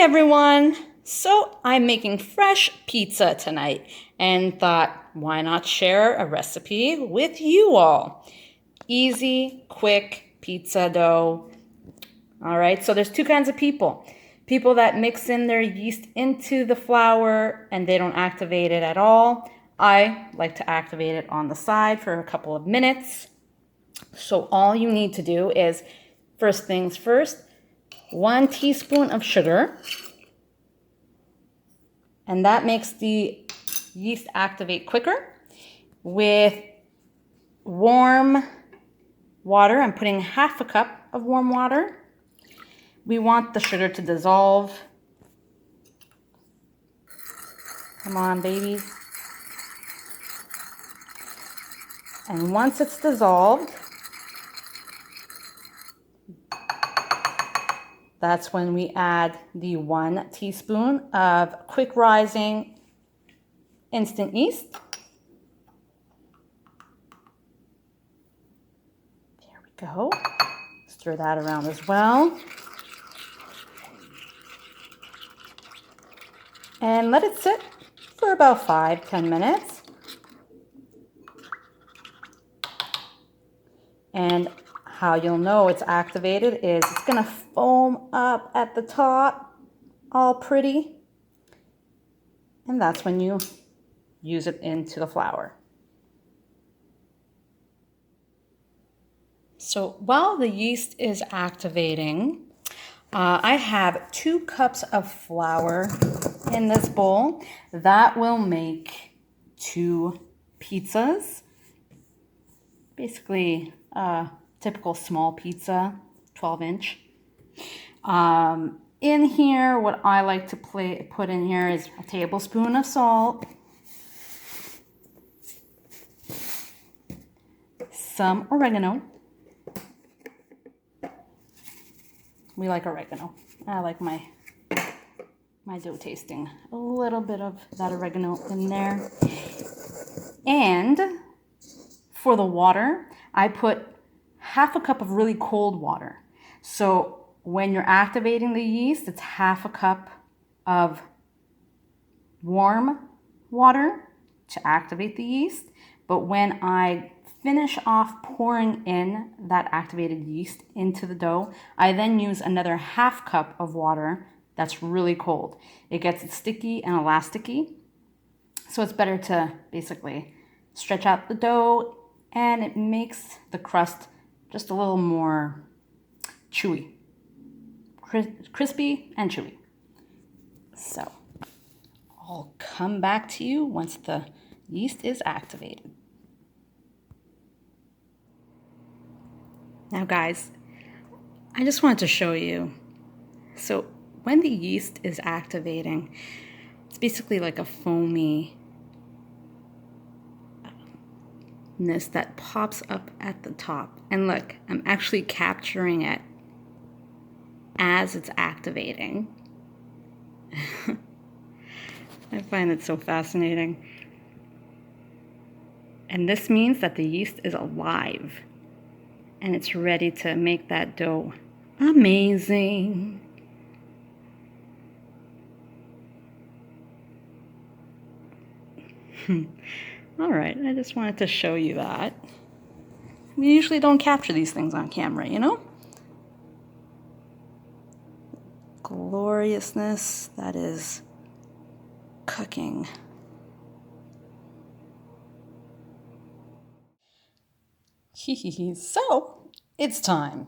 everyone! So I'm making fresh pizza tonight and thought, why not share a recipe with you all? Easy, quick pizza dough. All right, so there's two kinds of people. People that mix in their yeast into the flour and they don't activate it at all. I like to activate it on the side for a couple of minutes. So all you need to do is, first things first, 1 teaspoon of sugar. And that makes the yeast activate quicker. With warm water, I'm putting half a cup of warm water. We want the sugar to dissolve. Come on, babies. And once it's dissolved, that's when we add the 1 teaspoon of quick rising instant yeast. There we go. Stir that around as well. And let it sit for about 5-10 minutes. And how you'll know it's activated is it's gonna foam up at the top, all pretty. And that's when you use it into the flour. So while the yeast is activating, I have 2 cups of flour in this bowl. That will make 2 pizzas. Basically a typical small pizza, 12-inch. In here, what I like to put in here is a tablespoon of salt, some oregano. We like oregano. I like my dough tasting a little bit of that oregano in there. And for the water, I put half a cup of really cold water. So when you're activating the yeast, it's half a cup of warm water to activate the yeast. But when I finish off pouring in that activated yeast into the dough, I then use another half cup of water that's really cold. It gets it sticky and elasticy. So it's better to basically stretch out the dough, and it makes the crust just a little more chewy, crispy and chewy. So I'll come back to you once the yeast is activated. Now guys, I just wanted to show you. So when the yeast is activating, it's basically like a foaminess that pops up at the top. And look, I'm actually capturing it as it's activating. I find it so fascinating. And this means that the yeast is alive and it's ready to make that dough amazing. All right, I just wanted to show you that. We usually don't capture these things on camera, you know? Gloriousness that is cooking. So it's time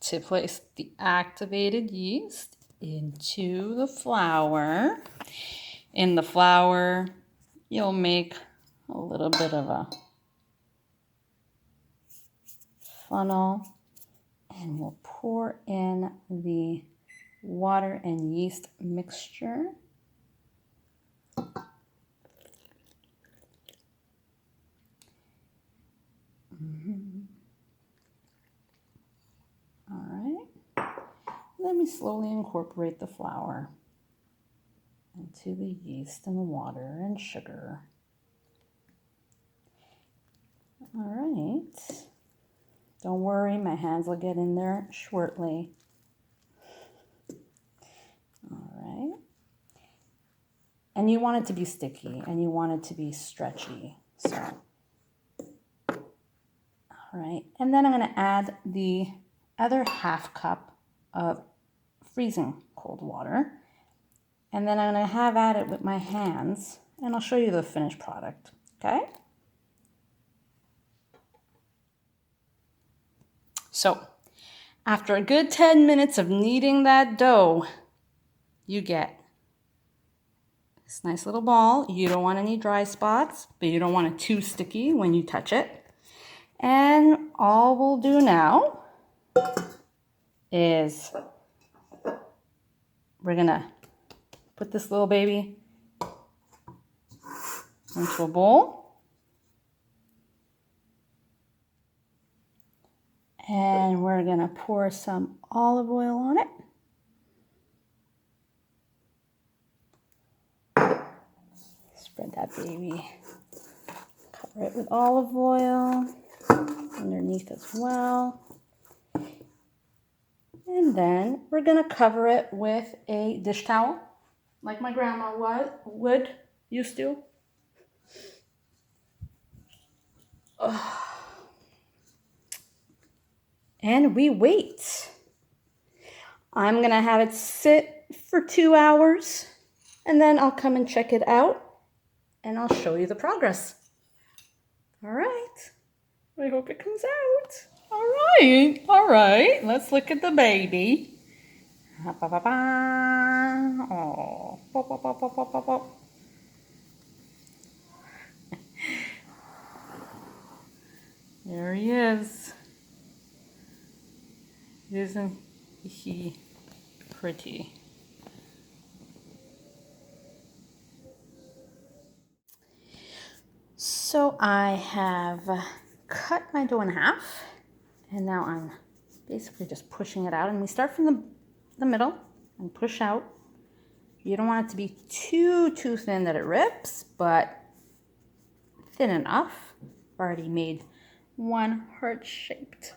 to place the activated yeast into the flour. In the flour, you'll make a little bit of a funnel, and we'll pour in the water and yeast mixture. All right. Then we slowly incorporate the flour into the yeast and the water and sugar. All right. Don't worry, my hands will get in there shortly. All And you want it to be sticky and you want it to be stretchy. So, all right. And then I'm going to add the other half cup of freezing cold water. And then I'm going to have at it with my hands, and I'll show you the finished product, okay? So, after a good 10 minutes of kneading that dough, you get this nice little ball. You don't want any dry spots, but you don't want it too sticky when you touch it. And all we'll do now is we're gonna put this little baby into a bowl. And we're gonna pour some olive oil on it. Spread that baby. Cover it with olive oil underneath as well. And then we're gonna cover it with a dish towel, like my grandma used to. And we wait. I'm gonna have it sit for 2 hours, and then I'll come and check it out, and I'll show you the progress. All right. I hope it comes out. All right. Let's look at the baby. Oh, pop, pop, pop, pop, pop, pop. There he is. Isn't he pretty? So I have cut my dough in half, and now I'm basically just pushing it out. And we start from the middle and push out. You don't want it to be too thin that it rips, but thin enough. I've already made one heart-shaped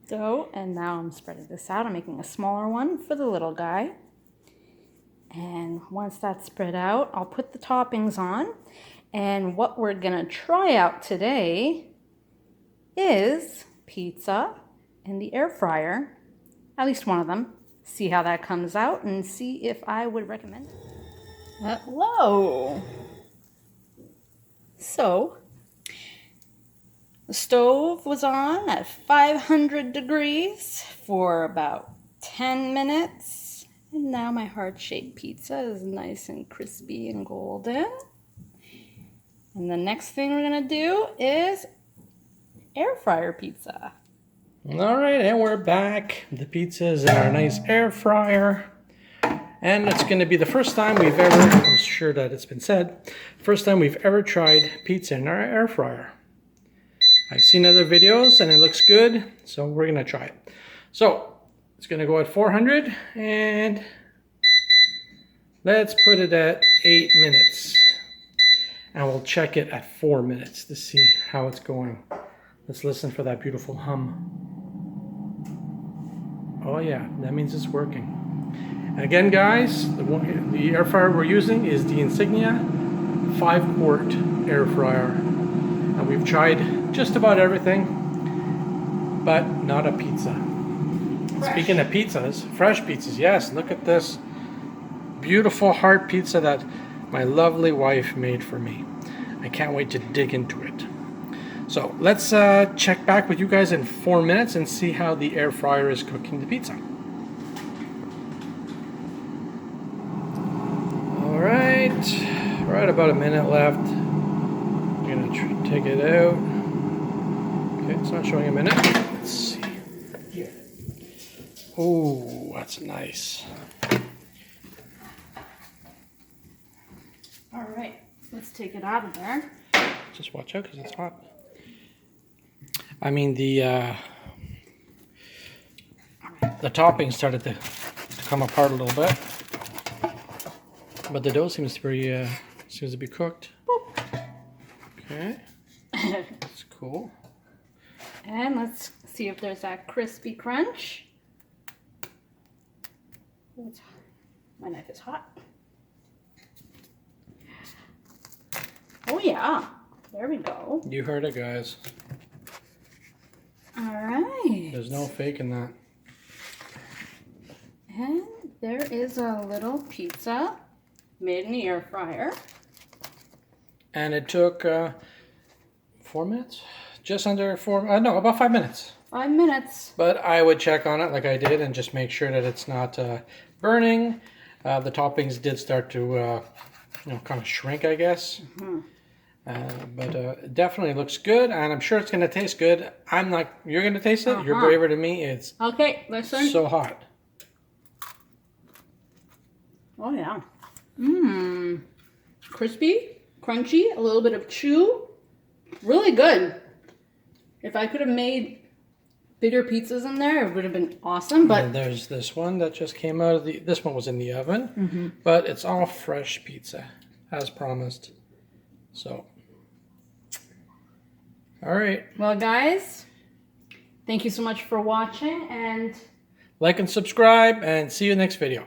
dough, and now I'm spreading this out. I'm making a smaller one for the little guy. And once that's spread out, I'll put the toppings on. And what we're gonna try out today is pizza in the air fryer, at least one of them. See how that comes out and see if I would recommend it. Hello. So, the stove was on at 500 degrees for about 10 minutes. And now my heart-shaped pizza is nice and crispy and golden. And the next thing we're gonna do is air fryer pizza. All right, and we're back. The pizza is in our nice air fryer. And it's gonna be the first time we've ever, I'm sure that it's been said, first time we've ever tried pizza in our air fryer. I've seen other videos and it looks good, so we're gonna try it. So, it's gonna go at 400 and let's put it at 8 minutes. And we'll check it at 4 minutes to see how it's going. Let's listen for that beautiful hum. Oh yeah, that means it's working. And again guys, the air fryer we're using is the Insignia 5-quart air fryer. And we've tried just about everything, but not a pizza. Speaking of pizzas, fresh pizzas, yes, look at this beautiful heart pizza that my lovely wife made for me. I can't wait to dig into it. So let's check back with you guys in 4 minutes and see how the air fryer is cooking the pizza. All right, we're at about a minute left. I'm gonna take it out. Okay, it's not showing a minute. Let's see. Oh, that's nice. All right, let's take it out of there. Just watch out because it's hot. I mean, the toppings started to come apart a little bit, but the dough seems to be cooked. Boop. Okay, that's cool. And let's see if there's that crispy crunch. My knife is hot. Oh yeah, there we go. You heard it, guys. All right. There's no faking that. And there is a little pizza made in the air fryer. And it took 4 minutes? Just under 4, no, about 5 minutes. 5 minutes. But I would check on it like I did and just make sure that it's not burning. The toppings did start to, you know, kind of shrink, I guess. But it definitely looks good, and I'm sure it's going to taste good. I'm not, you're going to taste it? You're braver than me. It's okay, listen. so hot. Oh yeah. Mmm. Crispy, crunchy, a little bit of chew. Really good. If I could have made bigger pizzas in there, it would have been awesome. But and there's this one that just came out of the, this one was in the oven, but it's all fresh pizza, as promised. So, all right. Well, guys, thank you so much for watching, and Like and subscribe, and see you next video.